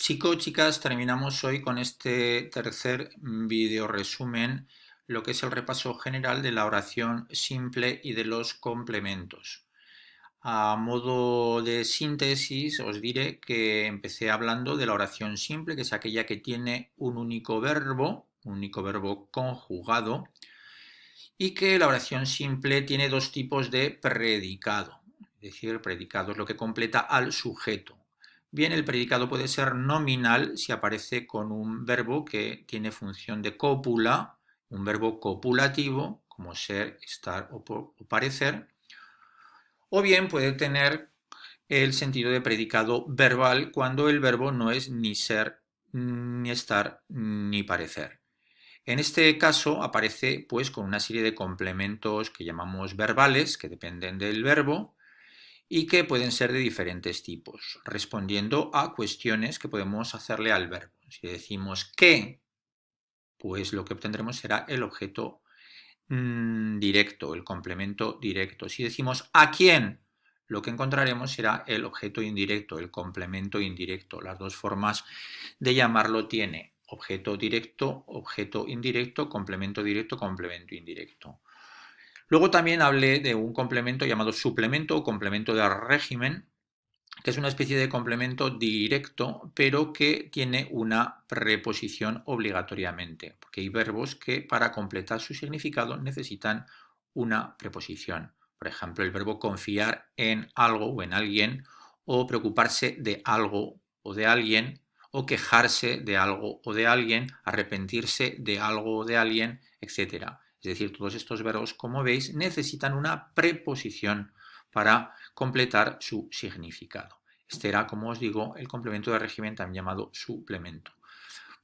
Chicos, chicas, terminamos hoy con este tercer video resumen, lo que es el repaso general de la oración simple y de los complementos. A modo de síntesis, os diré que empecé hablando de la oración simple, que es aquella que tiene un único verbo conjugado, y que la oración simple tiene dos tipos de predicado. Es decir, el predicado es lo que completa al sujeto. Bien, el predicado puede ser nominal si aparece con un verbo que tiene función de cópula, un verbo copulativo, como ser, estar o parecer, o bien puede tener el sentido de predicado verbal cuando el verbo no es ni ser, ni estar, ni parecer. En este caso aparece pues con una serie de complementos que llamamos verbales, que dependen del verbo y que pueden ser de diferentes tipos, respondiendo a cuestiones que podemos hacerle al verbo. Si decimos qué, pues lo que obtendremos será el objeto directo, el complemento directo. Si decimos a quién, lo que encontraremos será el objeto indirecto, el complemento indirecto. Las dos formas de llamarlo tiene objeto directo, objeto indirecto, complemento directo, complemento indirecto. Luego también hablé de un complemento llamado suplemento o complemento de régimen, que es una especie de complemento directo, pero que tiene una preposición obligatoriamente, porque hay verbos que para completar su significado necesitan una preposición. Por ejemplo, el verbo confiar en algo o en alguien, o preocuparse de algo o de alguien, o quejarse de algo o de alguien, arrepentirse de algo o de alguien, etc. Es decir, todos estos verbos, como veis, necesitan una preposición para completar su significado. Este era, como os digo, el complemento de régimen también llamado suplemento.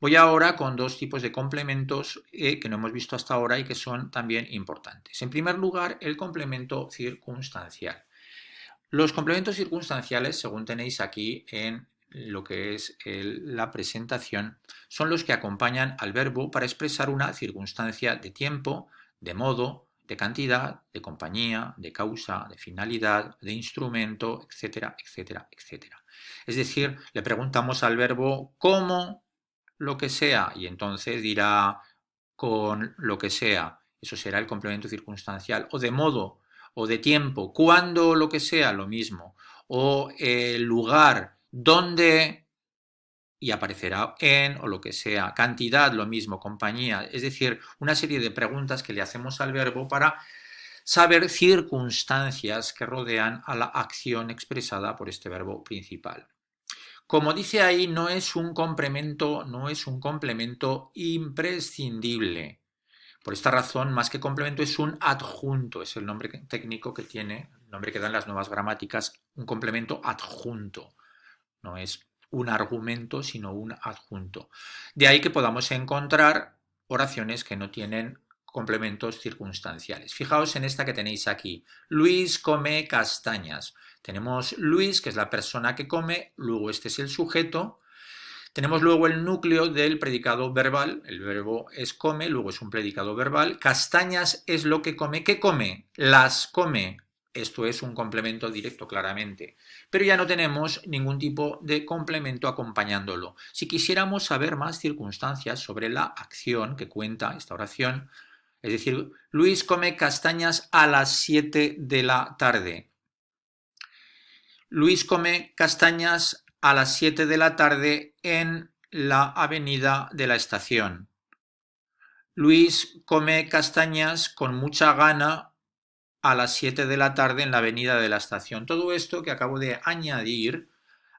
Voy ahora con dos tipos de complementos que no hemos visto hasta ahora y que son también importantes. En primer lugar, el complemento circunstancial. Los complementos circunstanciales, según tenéis aquí en lo que es la presentación, son los que acompañan al verbo para expresar una circunstancia de tiempo, de modo, de cantidad, de compañía, de causa, de finalidad, de instrumento, etcétera, etcétera, etcétera. Es decir, le preguntamos al verbo cómo lo que sea y entonces dirá con lo que sea. Eso será el complemento circunstancial. O de modo, o de tiempo, cuando lo que sea, lo mismo. O el lugar, donde, y aparecerá en, o lo que sea. Cantidad, lo mismo, compañía. Es decir, una serie de preguntas que le hacemos al verbo para saber circunstancias que rodean a la acción expresada por este verbo principal. Como dice ahí, no es un complemento imprescindible. Por esta razón, más que complemento, es un adjunto, es el nombre técnico que tiene, el nombre que dan las nuevas gramáticas, un complemento adjunto. No es un argumento, sino un adjunto. De ahí que podamos encontrar oraciones que no tienen complementos circunstanciales. Fijaos en esta que tenéis aquí. Luis come castañas. Tenemos Luis, que es la persona que come, luego este es el sujeto. Tenemos luego el núcleo del predicado verbal, el verbo es come, luego es un predicado verbal. Castañas es lo que come. ¿Qué come? Las come. Esto es un complemento directo, claramente. Pero ya no tenemos ningún tipo de complemento acompañándolo. Si quisiéramos saber más circunstancias sobre la acción que cuenta esta oración, es decir, Luis come castañas a las 7 de la tarde. Luis come castañas a las 7 de la tarde en la avenida de la estación. Luis come castañas con mucha gana a las 7 de la tarde en la avenida de la estación. Todo esto que acabo de añadir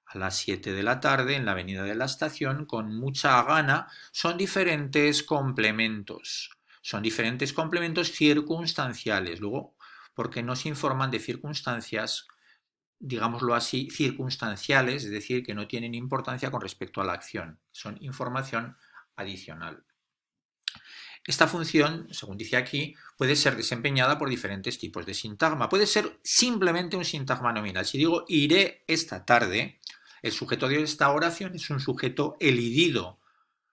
a las 7 de la tarde en la avenida de la estación con mucha gana son diferentes complementos. Son diferentes complementos circunstanciales. Luego, porque nos informan de circunstancias, digámoslo así, circunstanciales, es decir, que no tienen importancia con respecto a la acción. Son información adicional. Esta función, según dice aquí, puede ser desempeñada por diferentes tipos de sintagma. Puede ser simplemente un sintagma nominal. Si digo iré esta tarde, el sujeto de esta oración es un sujeto elidido.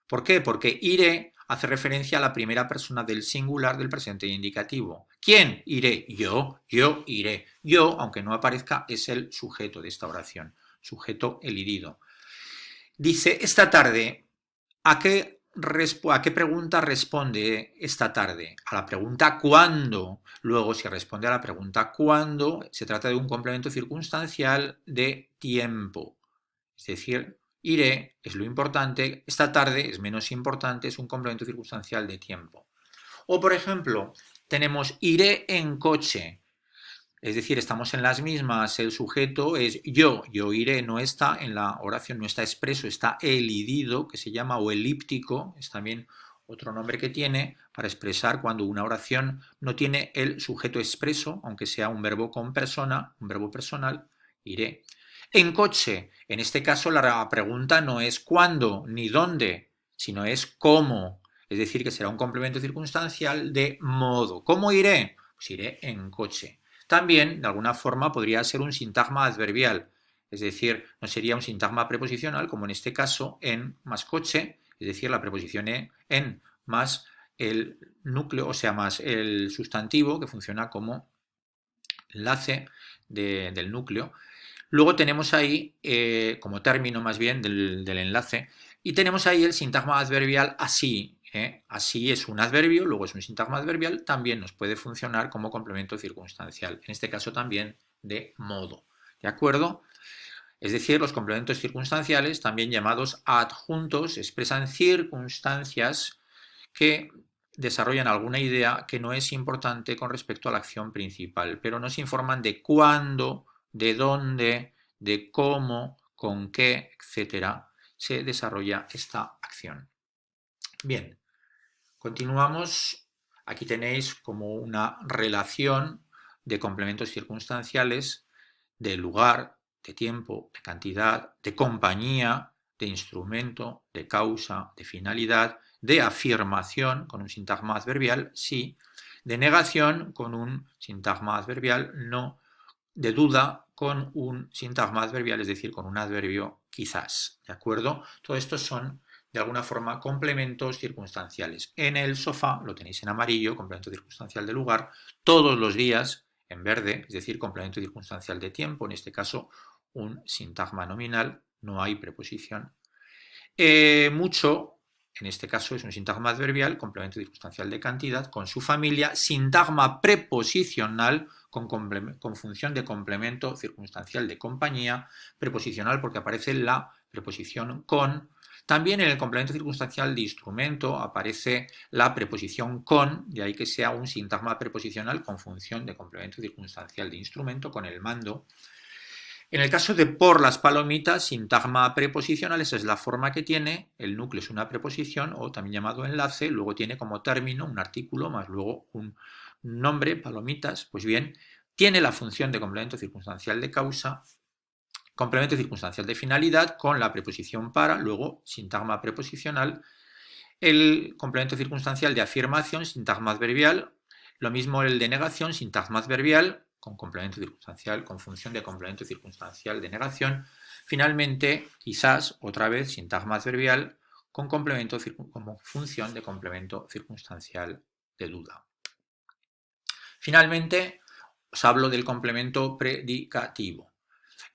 ¿Por qué? Porque iré hace referencia a la primera persona del singular del presente indicativo. ¿Quién? Iré. Yo iré. Yo, aunque no aparezca, es el sujeto de esta oración. Sujeto elidido. Dice, esta tarde, ¿a qué pregunta responde esta tarde? A la pregunta ¿cuándo? Luego, si responde a la pregunta ¿cuándo? Se trata de un complemento circunstancial de tiempo. Es decir, iré es lo importante, esta tarde es menos importante, es un complemento circunstancial de tiempo. O, por ejemplo, tenemos iré en coche. Es decir, estamos en las mismas, el sujeto es yo iré, no está en la oración, no está expreso, está elidido, que se llama, o elíptico, es también otro nombre que tiene para expresar cuando una oración no tiene el sujeto expreso, aunque sea un verbo con persona, un verbo personal, iré. En coche, en este caso la pregunta no es cuándo ni dónde, sino es cómo. Es decir, que será un complemento circunstancial de modo. ¿Cómo iré? Pues iré en coche. También, de alguna forma, podría ser un sintagma adverbial, es decir, no sería un sintagma preposicional, como en este caso, en más coche, es decir, la preposición en más el núcleo, o sea, más el sustantivo que funciona como enlace del núcleo. Luego tenemos ahí, como término más bien del enlace, y tenemos ahí el sintagma adverbial así. Así es un adverbio, luego es un sintagma adverbial, también nos puede funcionar como complemento circunstancial, en este caso también de modo. ¿De acuerdo? Es decir, los complementos circunstanciales, también llamados adjuntos, expresan circunstancias que desarrollan alguna idea que no es importante con respecto a la acción principal, pero nos informan de cuándo, de dónde, de cómo, con qué, etcétera, se desarrolla esta acción. Bien, continuamos. Aquí tenéis como una relación de complementos circunstanciales de lugar, de tiempo, de cantidad, de compañía, de instrumento, de causa, de finalidad, de afirmación con un sintagma adverbial, sí, de negación con un sintagma adverbial, no, de duda con un sintagma adverbial, es decir, con un adverbio quizás, ¿de acuerdo? Todo esto son de alguna forma complementos circunstanciales. En el sofá lo tenéis en amarillo, complemento circunstancial de lugar, todos los días en verde, es decir, complemento circunstancial de tiempo, en este caso un sintagma nominal, no hay preposición. Mucho, en este caso es un sintagma adverbial, complemento circunstancial de cantidad, con su familia, sintagma preposicional con función de complemento circunstancial de compañía, preposicional porque aparece la preposición con. También en el complemento circunstancial de instrumento aparece la preposición con, de ahí que sea un sintagma preposicional con función de complemento circunstancial de instrumento con el mando. En el caso de por las palomitas, sintagma preposicional, esa es la forma que tiene, el núcleo es una preposición o también llamado enlace, luego tiene como término un artículo más luego un nombre, palomitas, pues bien, tiene la función de complemento circunstancial de causa, complemento circunstancial de finalidad con la preposición para, luego sintagma preposicional, el complemento circunstancial de afirmación, sintagma adverbial, lo mismo el de negación, sintagma adverbial, con complemento circunstancial, con función de complemento circunstancial de negación. Finalmente, quizás, otra vez, sintagma adverbial, con complemento, como función de complemento circunstancial de duda. Finalmente, os hablo del complemento predicativo.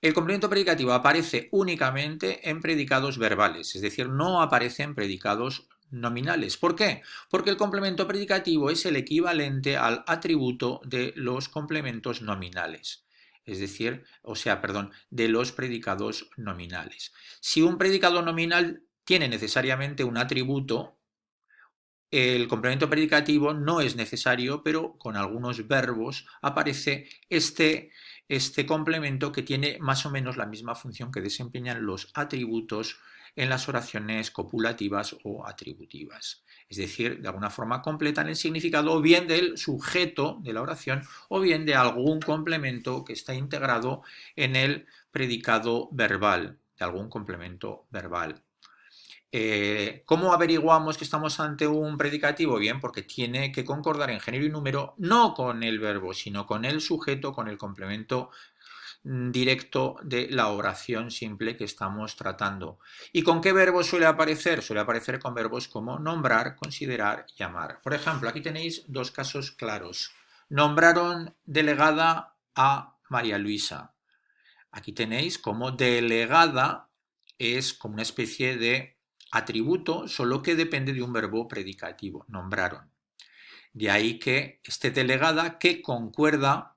El complemento predicativo aparece únicamente en predicados verbales, es decir, no aparece en predicados nominales. ¿Por qué? Porque el complemento predicativo es el equivalente al atributo de los complementos nominales. Es decir, de los predicados nominales. Si un predicado nominal tiene necesariamente un atributo, el complemento predicativo no es necesario, pero con algunos verbos aparece este complemento que tiene más o menos la misma función que desempeñan los atributos en las oraciones copulativas o atributivas. Es decir, de alguna forma completan el significado o bien del sujeto de la oración o bien de algún complemento que está integrado en el predicado verbal, de algún complemento verbal. ¿Cómo averiguamos que estamos ante un predicativo? Bien, porque tiene que concordar en género y número no con el verbo, sino con el sujeto, con el complemento directo de la oración simple que estamos tratando. ¿Y con qué verbo suele aparecer? Suele aparecer con verbos como nombrar, considerar y amar. Por ejemplo, aquí tenéis dos casos claros. Nombraron delegada a María Luisa. Aquí tenéis como delegada es como una especie de atributo, solo que depende de un verbo predicativo, nombraron. De ahí que esté delegada que concuerda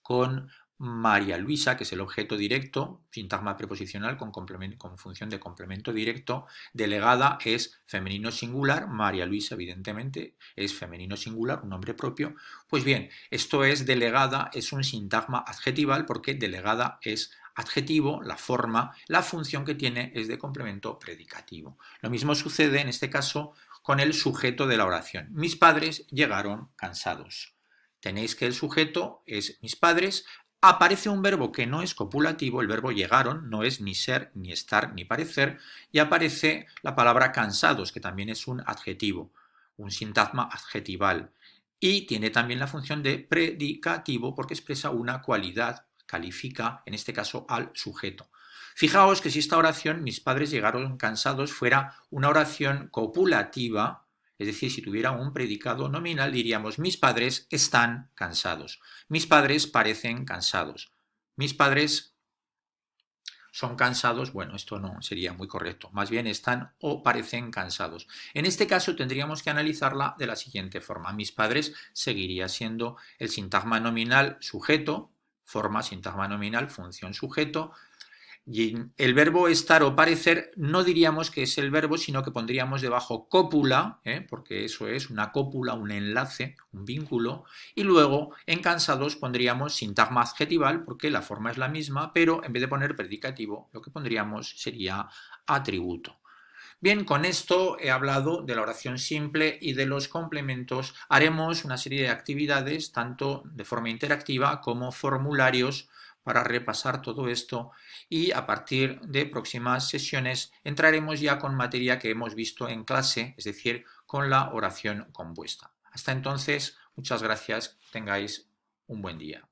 con María Luisa, que es el objeto directo, sintagma preposicional con función de complemento directo. Delegada es femenino singular, María Luisa evidentemente es femenino singular, un nombre propio. Pues bien, esto es delegada, es un sintagma adjetival porque delegada es adjetivo, la forma, la función que tiene es de complemento predicativo. Lo mismo sucede en este caso con el sujeto de la oración. Mis padres llegaron cansados. Tenéis que el sujeto es mis padres, aparece un verbo que no es copulativo, el verbo llegaron, no es ni ser, ni estar, ni parecer, y aparece la palabra cansados, que también es un adjetivo, un sintagma adjetival, y tiene también la función de predicativo porque expresa una cualidad, califica, en este caso, al sujeto. Fijaos que si esta oración, mis padres llegaron cansados, fuera una oración copulativa, es decir, si tuviera un predicado nominal, diríamos mis padres están cansados. Mis padres parecen cansados. Mis padres son cansados. Bueno, esto no sería muy correcto. Más bien están o parecen cansados. En este caso tendríamos que analizarla de la siguiente forma. Mis padres seguiría siendo el sintagma nominal sujeto, forma sintagma nominal, función sujeto. Y el verbo estar o parecer no diríamos que es el verbo, sino que pondríamos debajo cópula, porque eso es una cópula, un enlace, un vínculo, y luego en cansados pondríamos sintagma adjetival, porque la forma es la misma, pero en vez de poner predicativo, lo que pondríamos sería atributo. Bien, con esto he hablado de la oración simple y de los complementos. Haremos una serie de actividades, tanto de forma interactiva como formularios, para repasar todo esto y a partir de próximas sesiones entraremos ya con materia que hemos visto en clase, es decir, con la oración compuesta. Hasta entonces, muchas gracias, tengáis un buen día.